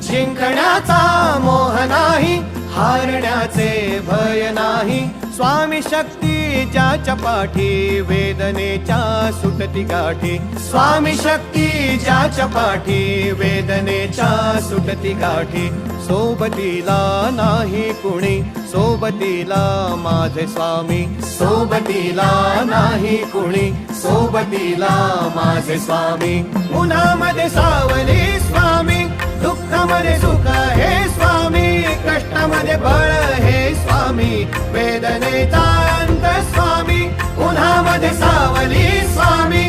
जिंकण्याचा मोह नाही, हारण्याचे भय नाही. स्वामी शक्ती ज्याच्या पाठी, वेदनेच्या सुटती गाठी. स्वामी शक्ती ज्याच्या पाठी, वेदनेच्या सुटती गाठी. सोबतीला नाही कुणी, सोबतीला माझे स्वामी. सोबतीला नाही कुणी, सोबतीला माझे स्वामी. उन्हामध्ये सावली स्वामी, दुःखामध्ये सुख हे स्वामी. कष्टामध्ये बळ हे स्वामी, वेदनेचा अंत स्वामी. उन्हामध्ये सावली स्वामी,